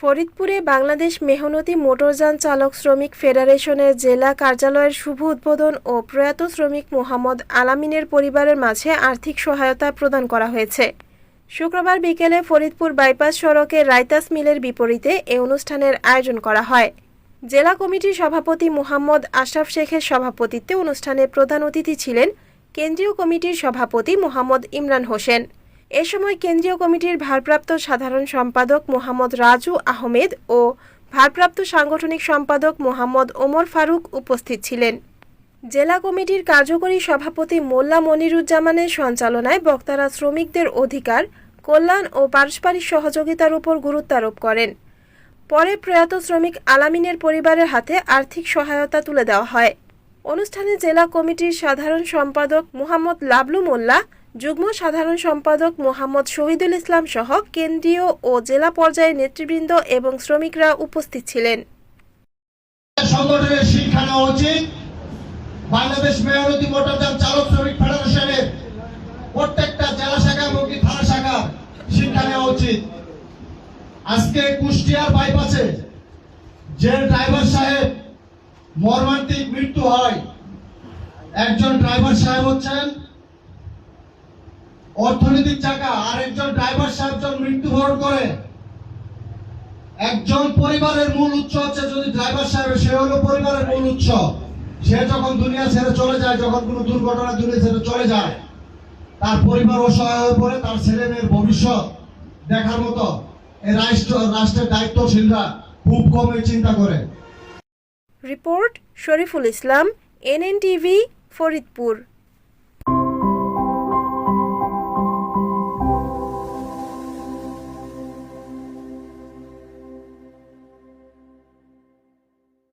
ফরিদপুরে বাংলাদেশ মেহনতি মোটরযান চালক শ্রমিক ফেডারেশনের জেলা কার্যালয়ের শুভ উদ্বোধন ও প্রয়াত শ্রমিক মোহাম্মদ আলামিনের পরিবারের মাঝে আর্থিক সহায়তা প্রদান করা হয়েছে। শুক্রবার বিকেলে ফরিদপুর বাইপাস সড়কে রাইতাস মিলের বিপরীতে এ অনুষ্ঠানের আয়োজন করা হয়। জেলা কমিটির সভাপতি মোহাম্মদ আশরাফ শেখের সভাপতিত্বে অনুষ্ঠানে প্রধান অতিথি ছিলেন কেন্দ্রীয় কমিটির সভাপতি মোহাম্মদ ইমরান হোসেন। এ সময় কেন্দ্রীয় কমিটির ভারপ্রাপ্ত সাধারণ সম্পাদক মোহাম্মদ রাজু আহমেদ ও ভারপ্রাপ্ত সাংগঠনিক সম্পাদক মোহাম্মদ ওমর ফারুক উপস্থিত ছিলেন। জেলা কমিটির কার্যকরী সভাপতি মোল্লা মনিরুজ্জামানের সঞ্চালনায় বক্তারা শ্রমিকদের অধিকার, কল্যাণ ও পারস্পরিক সহযোগিতার উপর গুরুত্ব আরোপ করেন। পরে প্রয়াত শ্রমিক আলামিনের পরিবারের হাতে আর্থিক সহায়তা তুলে দেওয়া হয়। অনুষ্ঠানে জেলা কমিটির সাধারণ সম্পাদক মোহাম্মদ লাবলু মোল্লা, যুগ্ম সাধারণ সম্পাদক মোহাম্মদ শহীদুল ইসলাম সহ কেন্দ্রীয় ও জেলা পর্যায়ের নেতৃবৃন্দ এবং শ্রমিকরা উপস্থিত ছিলেন। সংগঠনের শিক্ষা নেওয়া উচিত। বাংলাদেশ মেহনতি মোটরযান চালক শ্রমিক ফেডারেশনের প্রত্যেকটা জেলা শাখা এবং থানা শাখা শিক্ষা নেওয়া উচিত। আজকে কুষ্টিয়ার বাইপাসে যে ড্রাইভার সাহেব মর্মান্তিক মৃত্যু হয়, একজন ড্রাইভার সাহেব হচ্ছেন অর্থনৈতিক চাকা, আর একজন ড্রাইভার সাহেব যখন মৃত্যুবরণ করে, একজন পরিবারের মূল উৎস হচ্ছে যদি ড্রাইভার সাহেব, সে হলো পরিবারের মূল উৎস। সে যখন দুনিয়া ছেড়ে চলে যায়, যখন কোনো দুর্ঘটনা দুনিয়া ছেড়ে চলে যায়, তার পরিবার অসহায় হয়ে পড়ে, তার ছেলে মেয়ের ভবিষ্যৎ দেখার মতো এই রাষ্ট্রের দায়িত্বশীলরা খুব কমই চিন্তা করে। Report Shariful Islam, NNTV, Faridpur.